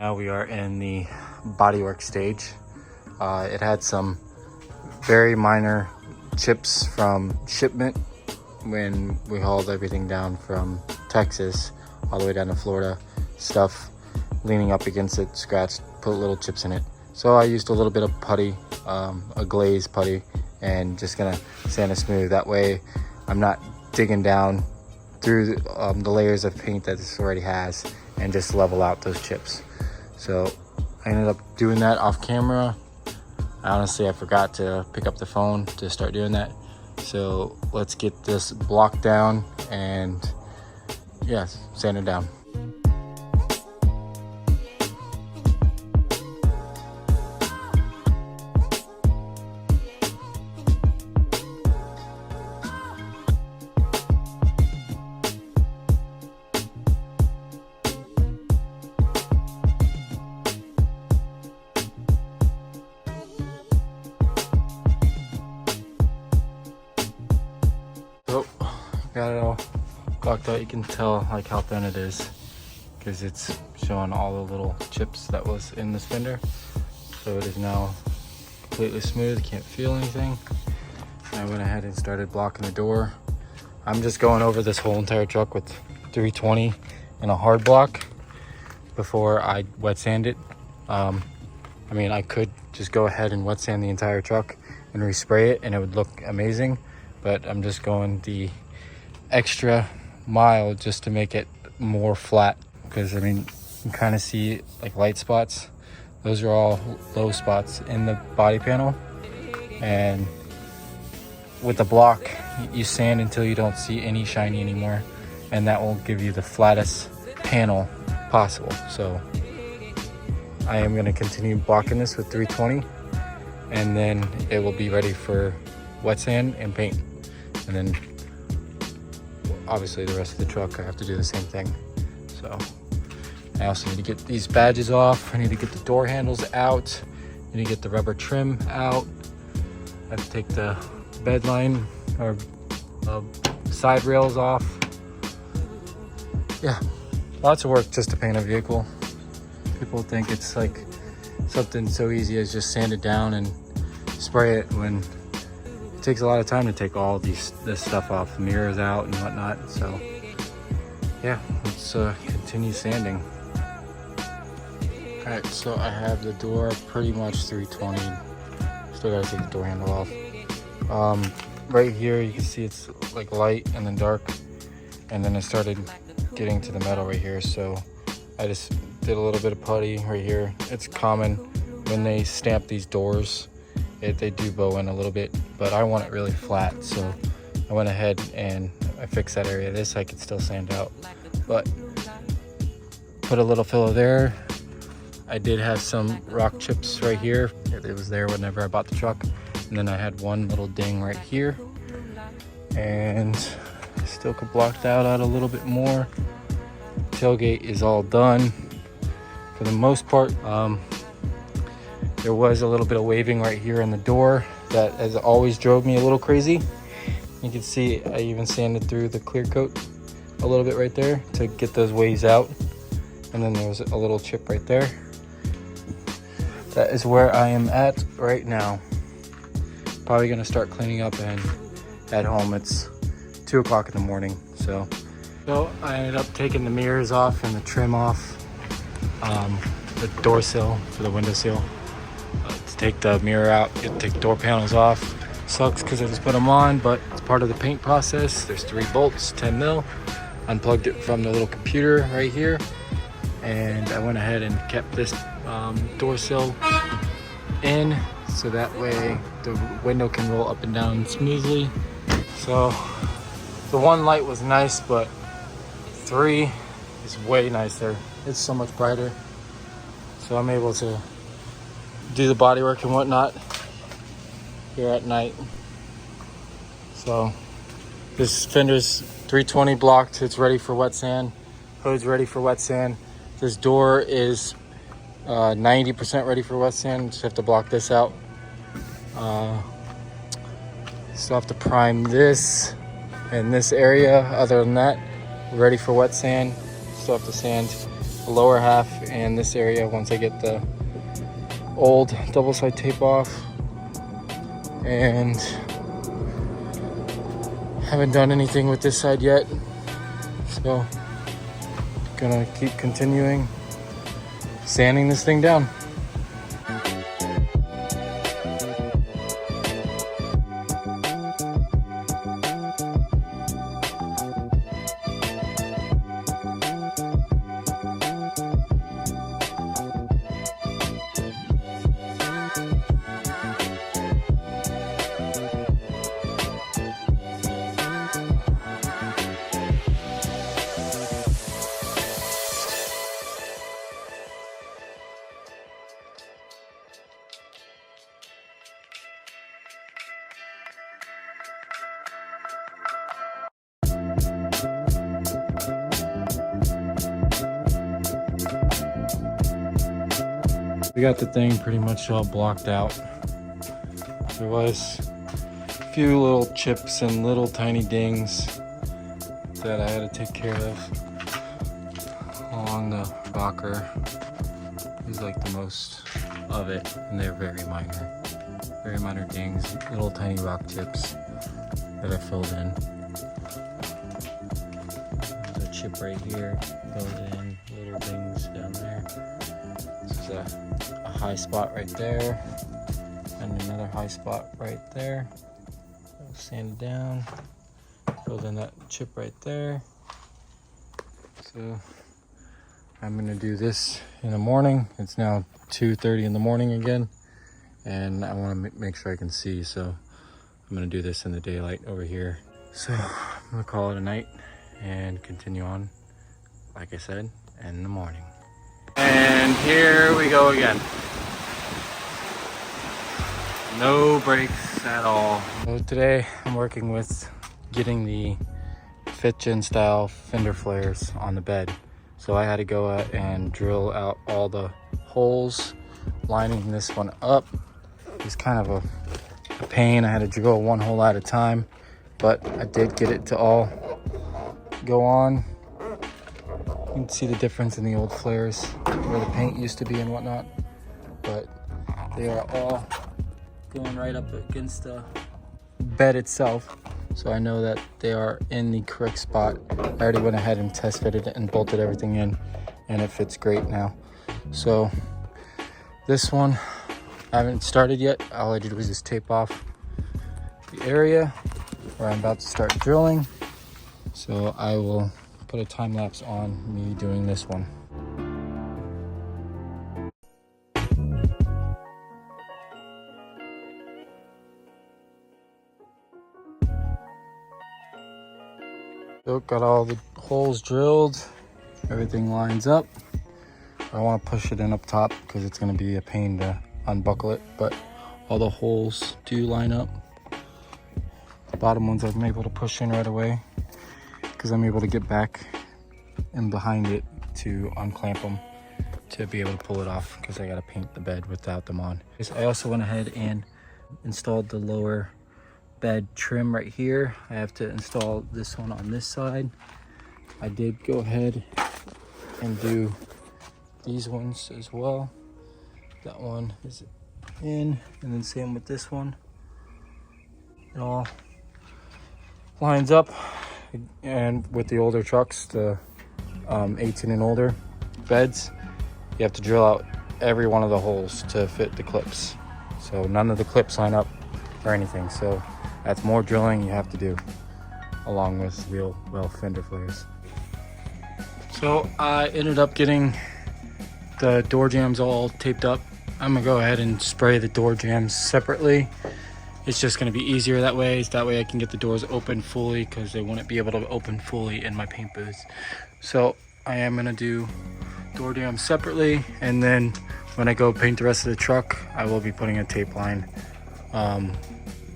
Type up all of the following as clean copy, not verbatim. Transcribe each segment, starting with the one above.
Now we are in the bodywork stage. It had some very minor chips from shipment when we hauled everything down from Texas all the way down to Florida. Stuff leaning up against it, scratched, put little chips in it. So I used a little bit of putty, a glazed putty, and just gonna sand it smooth. That way I'm not digging down through the layers of paint that this already has, and just level out those chips. So I ended up doing that off camera. Honestly, I forgot to pick up the phone to start doing that. So let's get this block down and yes, sand it down. So got it all blocked out. You can tell like how thin it is because it's showing all the little chips that was in this fender. So it is now completely smooth. Can't feel anything. I went ahead and started blocking the door. I'm just going over this whole entire truck with 320 and a hard block before I wet sand it. I mean, I could just go ahead and wet sand the entire truck and respray it and it would look amazing, but I'm just going the extra mile just to make it more flat, because I mean, you can kind of see like light spots. Those are all low spots in the body panel, and with the block you sand until you don't see any shiny anymore, and that will give you the flattest panel possible. So I am going to continue blocking this with 320, and then it will be ready for wet sand and paint. And then obviously the rest of the truck I have to do the same thing. So I also need to get these badges off. I need to get the door handles out. I need to get the rubber trim out. I have to take the bed line or side rails off. Yeah, lots of work just to paint a vehicle. People think it's like something so easy as just sand it down and spray it, when it takes a lot of time to take all this stuff off, the mirrors out and whatnot. So yeah, let's continue sanding. All right, so I have the door pretty much 320. Still gotta take the door handle off. Right here you can see it's like light and then dark, and then I started getting to the metal right here. So I just did a little bit of putty right here. It's common when they stamp these doors, they do bow in a little bit, but I want it really flat, so I went ahead and I fixed that area. This I could still sand out, but put a little filler there. I did have some rock chips right here. It was there whenever I bought the truck, and then I had one little ding right here, and I still could block that out a little bit more. Tailgate is all done for the most part. There was a little bit of waving right here in the door that has always drove me a little crazy. You can see I even sanded through the clear coat a little bit right there to get those waves out. And then there was a little chip right there. That is where I am at right now. Probably gonna start cleaning up and head home. It's 2 o'clock in the morning. So I ended up taking the mirrors off and the trim off, the door sill for the window seal. To take the mirror out, you have to take the door panels off. Sucks because I just put them on, but it's part of the paint process. There's 3 bolts, 10 mil. Unplugged it from the little computer right here, and I went ahead and kept this door sill in, so that way the window can roll up and down smoothly. So the 1 light was nice, but 3 is way nicer. It's so much brighter, so I'm able to do the body work and whatnot here at night. So this fender's 320 blocked. It's ready for wet sand. Hood's ready for wet sand. This door is 90% ready for wet sand. Just have to block this out. Still have to prime this and this area. Other than that, ready for wet sand. Still have to sand the lower half and this area once I get the old double side tape off. And haven't done anything with this side yet, so gonna keep continuing sanding this thing down. We got the thing pretty much all blocked out. There was a few little chips and little tiny dings that I had to take care of along the rocker. Is like the most of it, and they're very minor dings, little tiny rock chips that I filled in. There's a chip right here, filled in, little dings down there. This is a high spot right there, and another high spot right there. I'll sand it down, filled in that chip right there. So I'm gonna do this in the morning. It's now 2:30 in the morning again, and I want to make sure I can see, so I'm gonna do this in the daylight over here. So I'm gonna call it a night and continue on, like I said, in the morning. And here we go again. No brakes at all. So today I'm working with getting the Fitchin style fender flares on the bed. So I had to go out and drill out all the holes, lining this one up. It's kind of a pain. I had to drill one hole at a time, but I did get it to all go on. You can see the difference in the old flares where the paint used to be and whatnot, but they are all going right up against the bed itself. So I know that they are in the correct spot. I already went ahead and test fitted it and bolted everything in, and it fits great now. So this one I haven't started yet. All I did was just tape off the area where I'm about to start drilling. So I will put a time lapse on me doing this one. So got all the holes drilled, everything lines up. I want to push it in up top because it's going to be a pain to unbuckle it, but all the holes do line up. The bottom ones I'm able to push in right away because I'm able to get back in behind it to unclamp them to be able to pull it off, because I got to paint the bed without them on. I also went ahead and installed the lower bed trim right here. I have to install this one on this side. I did go ahead and do these ones as well. That one is in, and then same with this one. It all lines up. And with the older trucks, the 18 and older beds, you have to drill out every one of the holes to fit the clips. So none of the clips line up or anything. So that's more drilling you have to do, along with real well fender flares. So I ended up getting the door jambs all taped up. I'm gonna go ahead and spray the door jambs separately. It's just gonna be easier that way. That way I can get the doors open fully, because they wouldn't be able to open fully in my paint booth. So I am gonna do door jambs separately, and then when I go paint the rest of the truck, I will be putting a tape line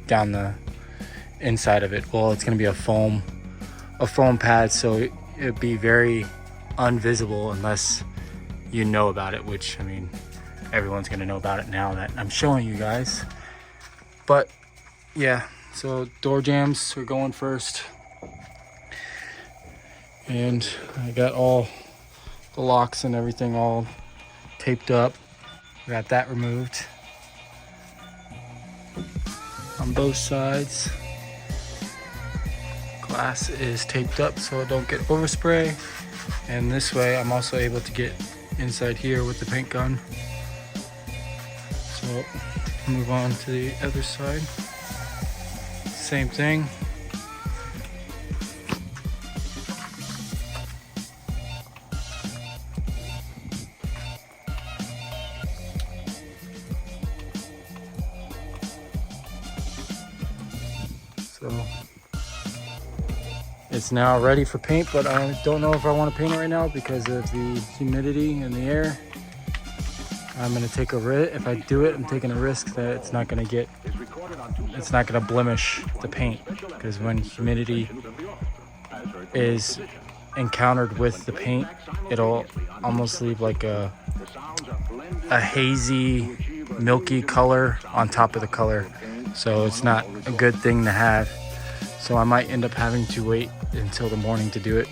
down the inside of it. Well, it's going to be a foam pad, so it'd be very invisible unless you know about it, which, I mean, everyone's going to know about it now that I'm showing you guys. But yeah, so door jambs are going first, and I got all the locks and everything all taped up. Got that removed on both sides. Glass is taped up so it don't get overspray. And this way I'm also able to get inside here with the paint gun. So move on to the other side. Same thing. So it's now ready for paint, but I don't know if I want to paint it right now because of the humidity in the air. I'm gonna take a risk. If I do it, I'm taking a risk that it's not gonna blemish the paint, because when humidity is encountered with the paint, it'll almost leave like a hazy, milky color on top of the color. So it's not a good thing to have. So I might end up having to wait until the morning to do it.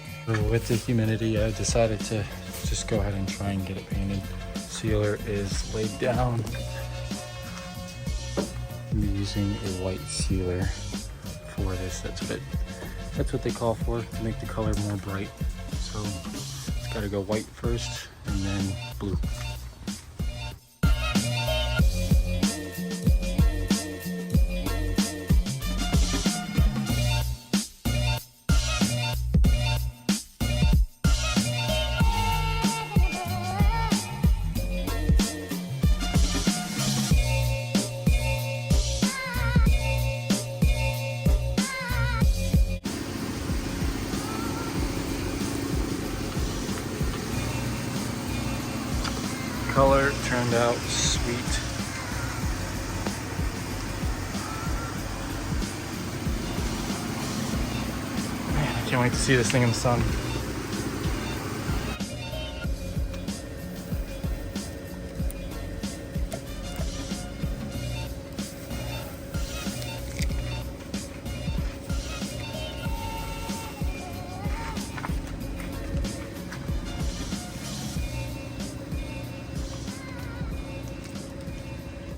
With the humidity, I decided to just go ahead and try and get it painted. Sealer is laid down. I'm using a white sealer for this. That's what they call for, to make the color more bright. So it's got to go white first and then blue. Color turned out sweet. Man, I can't wait to see this thing in the sun.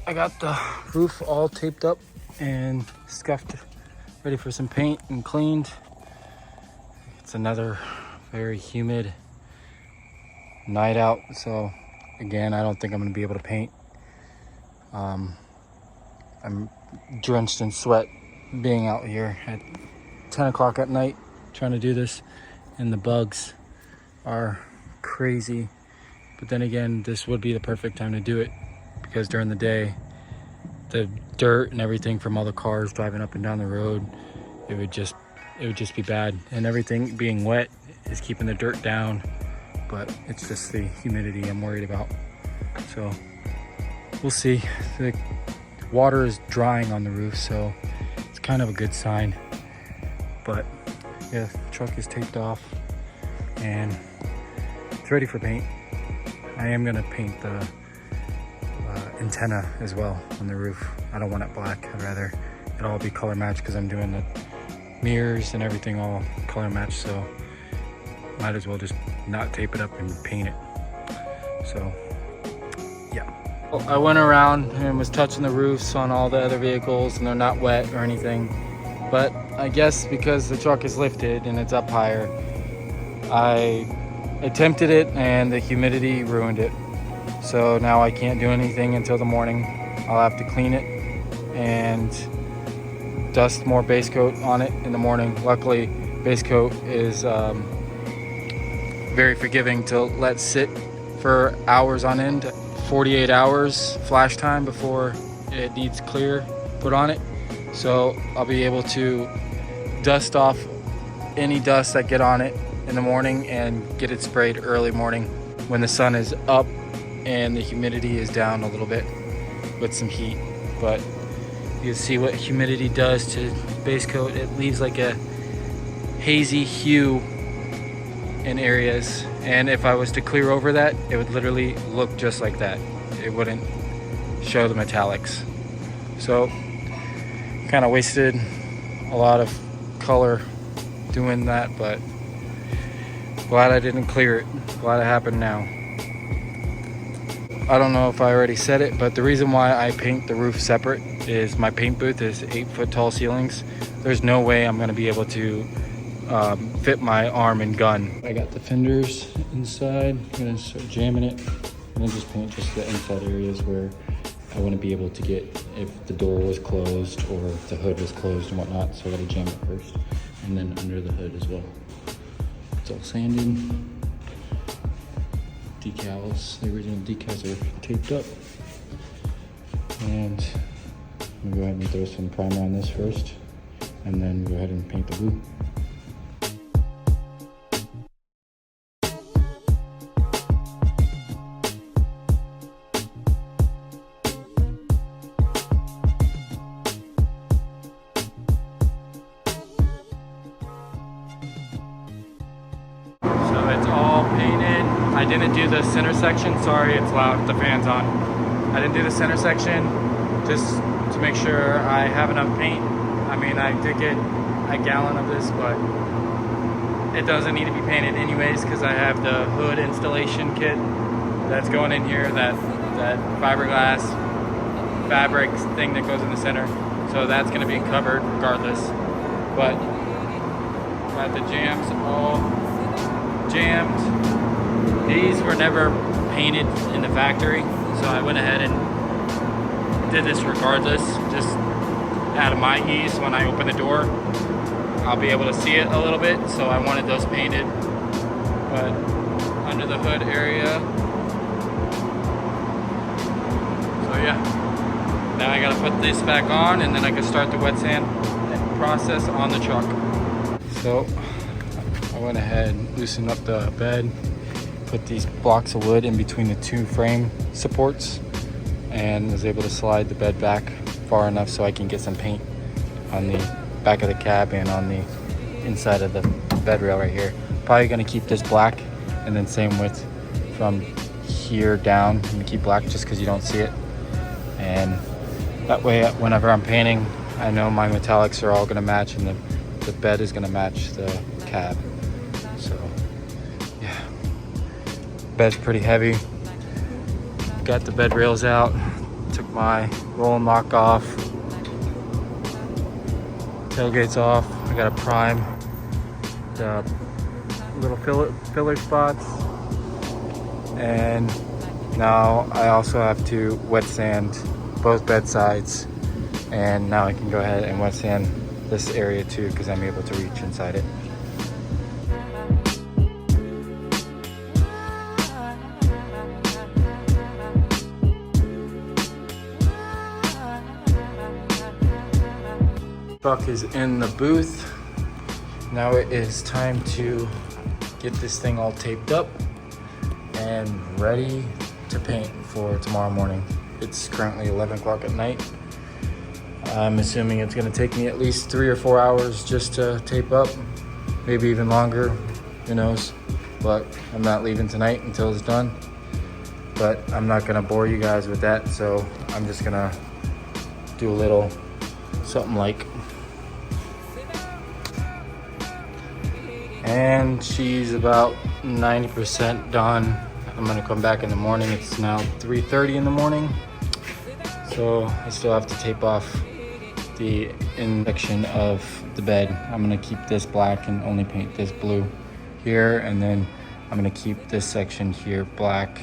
I got the roof all taped up and scuffed, ready for some paint and cleaned. It's another very humid night out, so again, I don't think I'm gonna be able to paint. I'm drenched in sweat being out here at 10 o'clock at night trying to do this, and the bugs are crazy. But then again, this would be the perfect time to do it, because during the day, the dirt and everything from all the cars driving up and down the road, it would just be bad. And everything being wet is keeping the dirt down, but it's just the humidity I'm worried about. So we'll see. The water is drying on the roof, so it's kind of a good sign. But yeah, the truck is taped off and it's ready for paint. I am gonna paint the antenna as well on the roof. I don't want it black. I'd rather it all be color matched, because I'm doing the mirrors and everything all color matched, so might as well just not tape it up and paint it. So yeah, well, I went around and was touching the roofs on all the other vehicles, and they're not wet or anything, but I guess because the truck is lifted and it's up higher, I attempted it and the humidity ruined it. So now I can't do anything until the morning. I'll have to clean it and dust more base coat on it in the morning. Luckily, base coat is very forgiving to let sit for hours on end. 48 hours flash time before it needs clear put on it. So I'll be able to dust off any dust that get on it in the morning and get it sprayed early morning when the sun is up and the humidity is down a little bit with some heat. But you can see what humidity does to base coat. It leaves like a hazy hue in areas, and if I was to clear over that, it would literally look just like that. It wouldn't show the metallics. So kind of wasted a lot of color doing that, but Glad I didn't clear it. Glad it happened now. I don't know if I already said it, but the reason why I paint the roof separate is my paint booth is 8-foot tall ceilings. There's no way I'm gonna be able to fit my arm and gun. I got the fenders inside. I'm gonna start jamming it and then just paint just the inside areas where I wouldn't be able to get if the door was closed or if the hood was closed and whatnot. So I gotta jam it first and then under the hood as well. It's all sanded. Decals, the original decals are taped up. And I'm gonna go ahead and throw some primer on this first and then go ahead and paint the blue. So it's all painted. I didn't do the center section. Sorry, it's loud, the fan's on. I didn't do the center section just to make sure I have enough paint. I mean, I did get a gallon of this, but it doesn't need to be painted anyways because I have the hood installation kit that's going in here, that fiberglass fabric thing that goes in the center. So that's gonna be covered regardless. But got the jams all jammed. These were never painted in the factory, so I went ahead and did this regardless, just out of my ease. When I open the door, I'll be able to see it a little bit, so I wanted those painted. But under the hood area, so yeah, now I gotta put this back on and then I can start the wet sand process on the truck. So I went ahead and loosened up the bed, put these blocks of wood in between the two frame supports, and was able to slide the bed back far enough so I can get some paint on the back of the cab and on the inside of the bed rail right here. Probably gonna keep this black, and then same width from here down. I'm gonna keep black just because you don't see it. And that way, whenever I'm painting, I know my metallics are all gonna match and the bed is gonna match the cab. So yeah, bed's pretty heavy. Got the bed rails out, took my rolling lock off, tailgates off. I gotta prime the little filler spots, and now I also have to wet sand both bed sides, and now I can go ahead and wet sand this area too because I'm able to reach inside it. Truck is in the booth. Now it is time to get this thing all taped up and ready to paint for tomorrow morning. It's currently 11 o'clock at night. I'm assuming it's gonna take me at least 3 or 4 hours just to tape up, maybe even longer, who knows. But I'm not leaving tonight until it's done. But I'm not gonna bore you guys with that, so I'm just gonna do a little something like. And she's about 90% done. I'm gonna come back in the morning. It's now 3:30 in the morning. So I still have to tape off the in section of the bed. I'm gonna keep this black and only paint this blue here. And then I'm gonna keep this section here black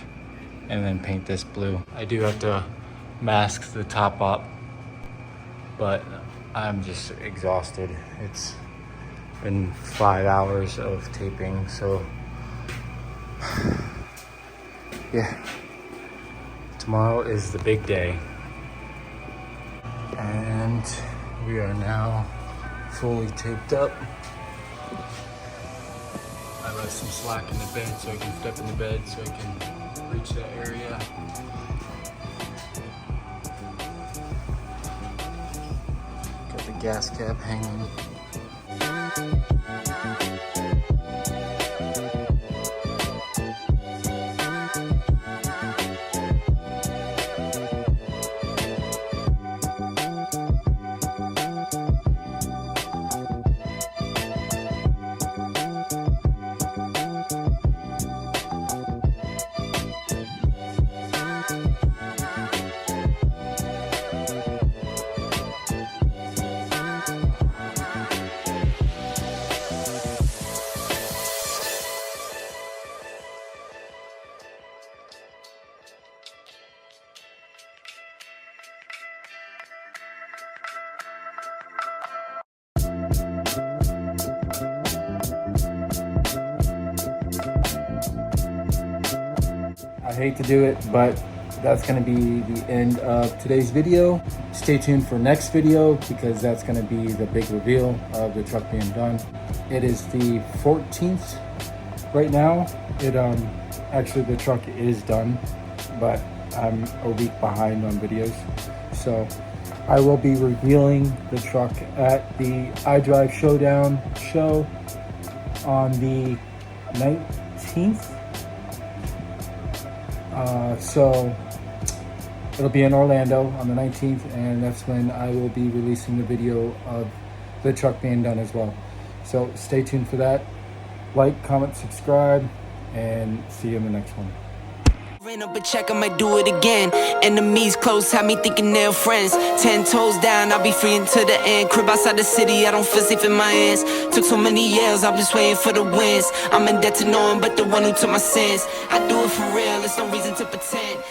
and then paint this blue. I do have to mask the top up, but I'm just exhausted. It's been 5 hours of taping, so yeah, tomorrow is the big day. And we are now fully taped up. I left some slack in the bed so I can step in the bed so I can reach that area. Got the gas cap hanging. hate to do it, but that's going to be the end of today's video. Stay tuned for next video because that's going to be the big reveal of the truck being done. It is the 14th right now. Actually the truck is done, but I'm a week behind on videos. So I will be revealing the truck at the iDrive Showdown show on the 19th. So it'll be in Orlando on the 19th, and that's when I will be releasing the video of the truck being done as well. So stay tuned for that. Like, comment, subscribe, and see you in the next one. Ran up a check, I might do it again. Enemies close, have me thinking they're friends. 10 toes down, I'll be free until the end. Crib outside the city, I don't feel safe in my hands. Took so many years, I'm just waiting for the wins. I'm in debt to no one but the one who took my sins. I do it for real, there's no reason to pretend.